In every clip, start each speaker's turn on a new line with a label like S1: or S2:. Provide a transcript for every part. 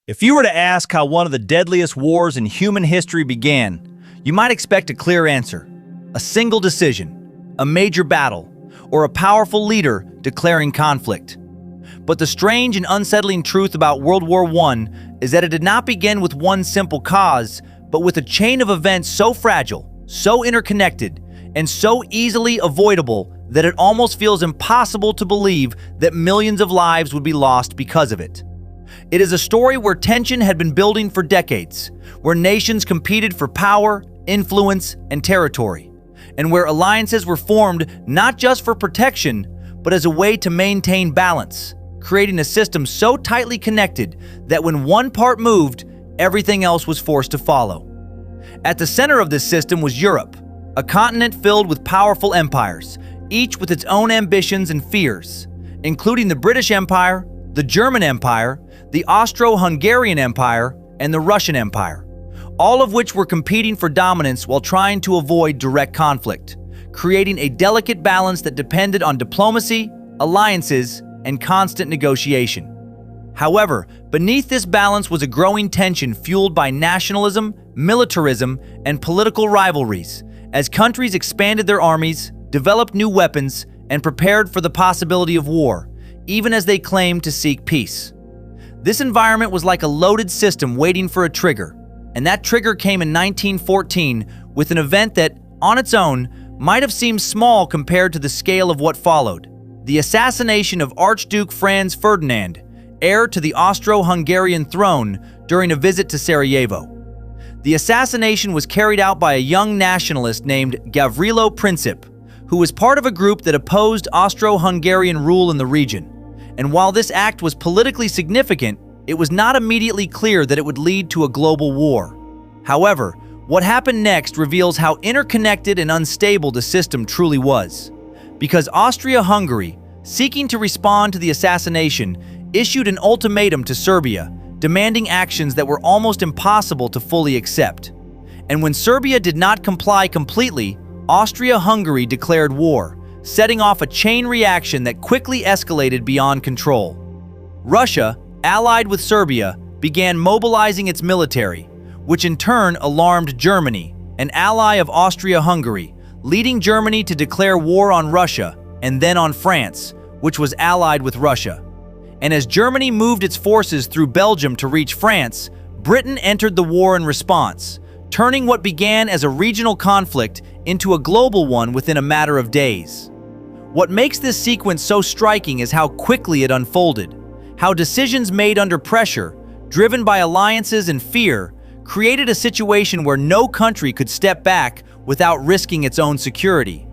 S1: If you were to ask how one of the deadliest wars in human history began, you might expect a clear answer. A single decision, a major battle, or a powerful leader declaring conflict. But the strange and unsettling truth about World War I is that it did not begin with one simple cause, but with a chain of events so fragile, so interconnected, and so easily avoidable that it almost feels impossible to believe that millions of lives would be lost because of it. It is a story where tension had been building for decades, where nations competed for power, influence, and territory, and where alliances were formed not just for protection, but as a way to maintain balance, creating a system so tightly connected that when one part moved, everything else was forced to follow. At the center of this system was Europe, a continent filled with powerful empires, each with its own ambitions and fears, including the British Empire, the German Empire, the Austro-Hungarian Empire, and the Russian Empire, all of which were competing for dominance while trying to avoid direct conflict, creating a delicate balance that depended on diplomacy, alliances, and constant negotiation. However, beneath this balance was a growing tension fueled by nationalism, militarism, and political rivalries, as countries expanded their armies, developed new weapons, and prepared for the possibility of war, even as they claimed to seek peace. This environment was like a loaded system waiting for a trigger, and that trigger came in 1914 with an event that, on its own, might have seemed small compared to the scale of what followed: the assassination of Archduke Franz Ferdinand, heir to the Austro-Hungarian throne, during a visit to Sarajevo. The assassination was carried out by a young nationalist named Gavrilo Princip, who was part of a group that opposed Austro-Hungarian rule in the region. And while this act was politically significant, it was not immediately clear that it would lead to a global war. However, what happened next reveals how interconnected and unstable the system truly was. Because Austria-Hungary, seeking to respond to the assassination, issued an ultimatum to Serbia, demanding actions that were almost impossible to fully accept. And when Serbia did not comply completely, Austria-Hungary declared war, setting off a chain reaction that quickly escalated beyond control. Russia, allied with Serbia, began mobilizing its military, which in turn alarmed Germany, an ally of Austria-Hungary, leading Germany to declare war on Russia and then on France, which was allied with Russia. And as Germany moved its forces through Belgium to reach France, Britain entered the war in response, turning what began as a regional conflict into a global one within a matter of days. What makes this sequence so striking is how quickly it unfolded, how decisions made under pressure, driven by alliances and fear, created a situation where no country could step back without risking its own security.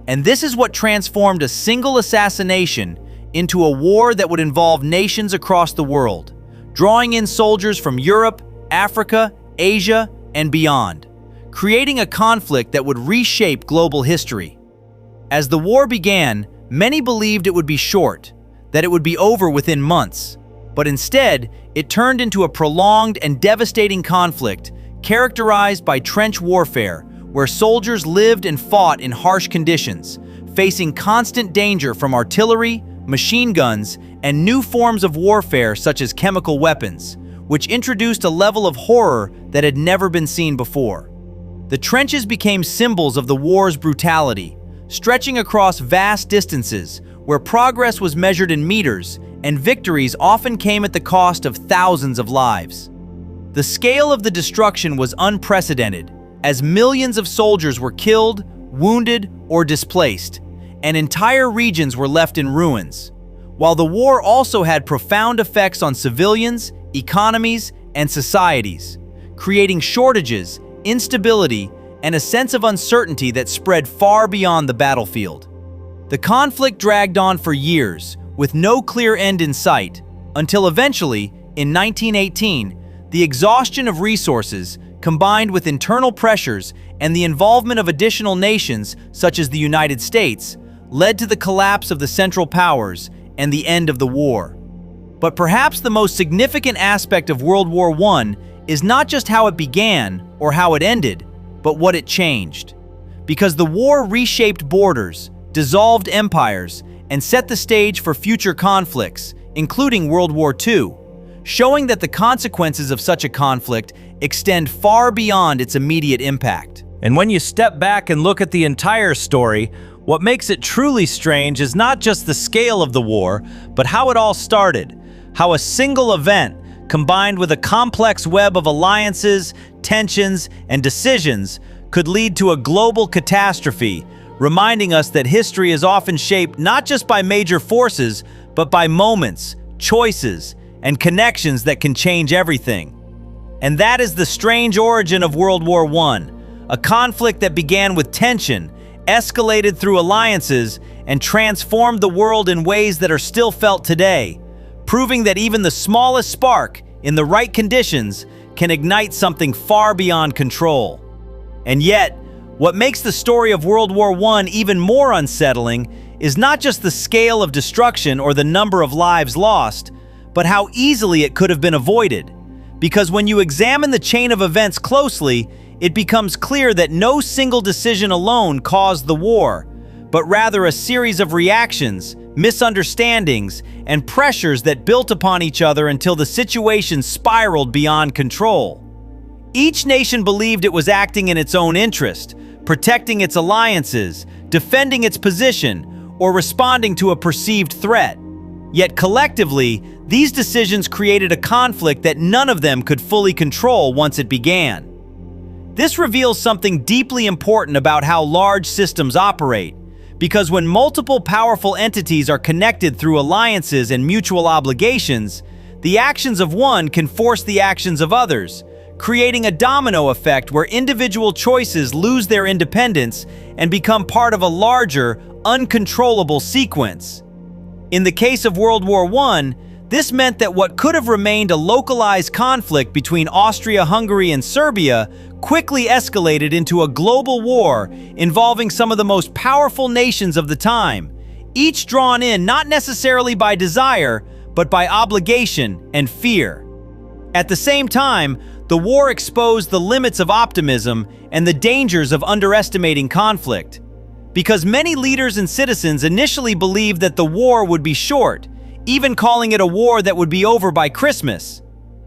S1: And this is what transformed a single assassination into a war that would involve nations across the world, drawing in soldiers from Europe, Africa, Asia, and beyond, creating a conflict that would reshape global history. As the war began, many believed it would be short, that it would be over within months, but instead, it turned into a prolonged and devastating conflict characterized by trench warfare, where soldiers lived and fought in harsh conditions, facing constant danger from artillery, machine guns, and new forms of warfare such as chemical weapons, which introduced a level of horror that had never been seen before. The trenches became symbols of the war's brutality, stretching across vast distances where progress was measured in meters and victories often came at the cost of thousands of lives. The scale of the destruction was unprecedented, as millions of soldiers were killed, wounded, or displaced, and entire regions were left in ruins. While the war also had profound effects on civilians, economies, and societies, creating shortages, instability, and a sense of uncertainty that spread far beyond the battlefield. The conflict dragged on for years, with no clear end in sight, until eventually, in 1918, the exhaustion of resources, combined with internal pressures and the involvement of additional nations, such as the United States, led to the collapse of the Central Powers and the end of the war. But perhaps the most significant aspect of World War I is not just how it began or how it ended, but what it changed. Because the war reshaped borders, dissolved empires, and set the stage for future conflicts, including World War II, showing that the consequences of such a conflict extend far beyond its immediate impact.
S2: And when you step back and look at the entire story, what makes it truly strange is not just the scale of the war, but how it all started. How a single event, combined with a complex web of alliances, tensions, and decisions, could lead to a global catastrophe, reminding us that history is often shaped not just by major forces, but by moments, choices, and connections that can change everything. And that is the strange origin of World War I, a conflict that began with tension, escalated through alliances, and transformed the world in ways that are still felt today, proving that even the smallest spark, in the right conditions, can ignite something far beyond control. And yet, what makes the story of World War I even more unsettling is not just the scale of destruction or the number of lives lost, but how easily it could have been avoided. Because when you examine the chain of events closely, it becomes clear that no single decision alone caused the war, but rather a series of reactions, misunderstandings, and pressures that built upon each other until the situation spiraled beyond control. Each nation believed it was acting in its own interest, protecting its alliances, defending its position, or responding to a perceived threat. Yet collectively, these decisions created a conflict that none of them could fully control once it began. This reveals something deeply important about how large systems operate, because when multiple powerful entities are connected through alliances and mutual obligations, the actions of one can force the actions of others, creating a domino effect where individual choices lose their independence and become part of a larger, uncontrollable sequence. In the case of World War I, this meant that what could have remained a localized conflict between Austria-Hungary and Serbia quickly escalated into a global war involving some of the most powerful nations of the time, each drawn in not necessarily by desire, but by obligation and fear. At the same time, the war exposed the limits of optimism and the dangers of underestimating conflict. Because many leaders and citizens initially believed that the war would be short, even calling it a war that would be over by Christmas.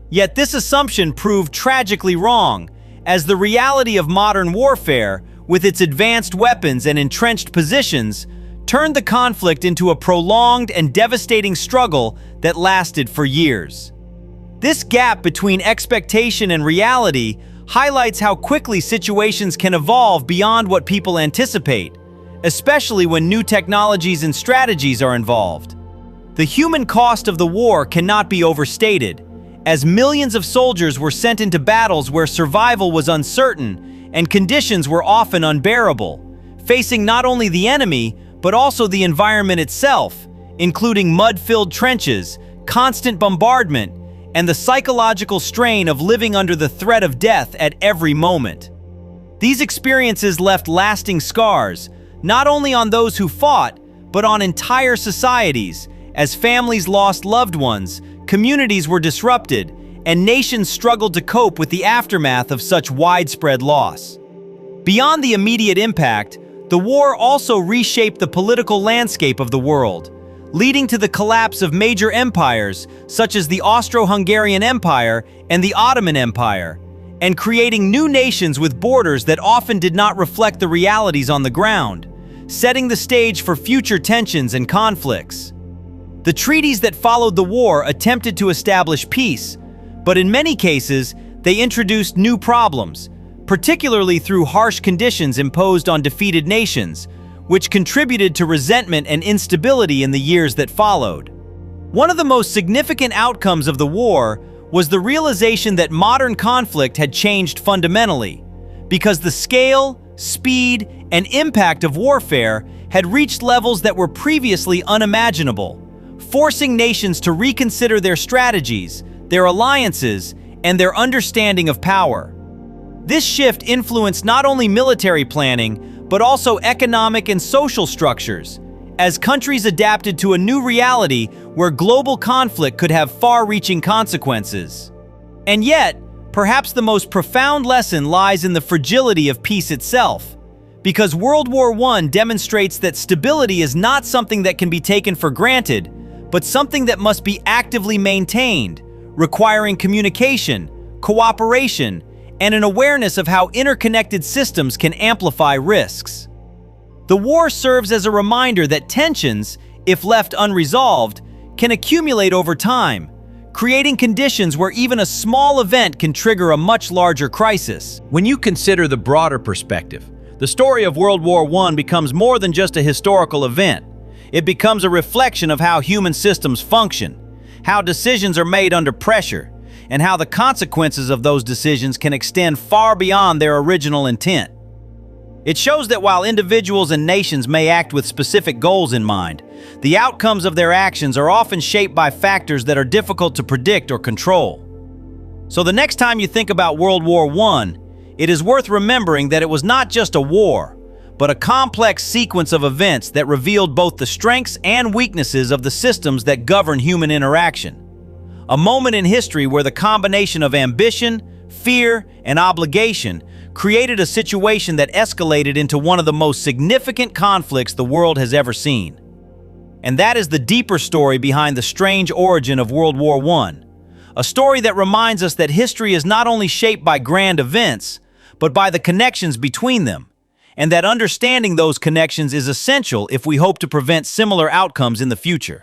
S2: Yet this assumption proved tragically wrong, as the reality of modern warfare, with its advanced weapons and entrenched positions, turned the conflict into a prolonged and devastating struggle that lasted for years. This gap between expectation and reality highlights how quickly situations can evolve beyond what people anticipate, especially when new technologies and strategies are involved. The human cost of the war cannot be overstated, as millions of soldiers were sent into battles where survival was uncertain and conditions were often unbearable, facing not only the enemy, but also the environment itself, including mud-filled trenches, constant bombardment, and the psychological strain of living under the threat of death at every moment. These experiences left lasting scars, not only on those who fought, but on entire societies, as families lost loved ones, communities were disrupted, and nations struggled to cope with the aftermath of such widespread loss. Beyond the immediate impact, the war also reshaped the political landscape of the world, leading to the collapse of major empires such as the Austro-Hungarian Empire and the Ottoman Empire, and creating new nations with borders that often did not reflect the realities on the ground, setting the stage for future tensions and conflicts. The treaties that followed the war attempted to establish peace, but in many cases, they introduced new problems, particularly through harsh conditions imposed on defeated nations, which contributed to resentment and instability in the years that followed. One of the most significant outcomes of the war was the realization that modern conflict had changed fundamentally, because the scale, speed, and impact of warfare had reached levels that were previously unimaginable, forcing nations to reconsider their strategies, their alliances, and their understanding of power. This shift influenced not only military planning, but also economic and social structures, as countries adapted to a new reality where global conflict could have far-reaching consequences. And yet, perhaps the most profound lesson lies in the fragility of peace itself, because World War I demonstrates that stability is not something that can be taken for granted, but something that must be actively maintained,
S1: requiring communication, cooperation, and an awareness of how interconnected systems can amplify risks. The war serves as a reminder that tensions, if left unresolved, can accumulate over time, creating conditions where even a small event can trigger a much larger crisis.
S2: When you consider the broader perspective, the story of World War I becomes more than just a historical event. It becomes a reflection of how human systems function, how decisions are made under pressure, and how the consequences of those decisions can extend far beyond their original intent. It shows that while individuals and nations may act with specific goals in mind, the outcomes of their actions are often shaped by factors that are difficult to predict or control. So the next time you think about World War I, it is worth remembering that it was not just a war, but a complex sequence of events that revealed both the strengths and weaknesses of the systems that govern human interaction. A moment in history where the combination of ambition, fear, and obligation created a situation that escalated into one of the most significant conflicts the world has ever seen. And that is the deeper story behind the strange origin of World War I, a story that reminds us that history is not only shaped by grand events, but by the connections between them, and that understanding those connections is essential if we hope to prevent similar outcomes in the future.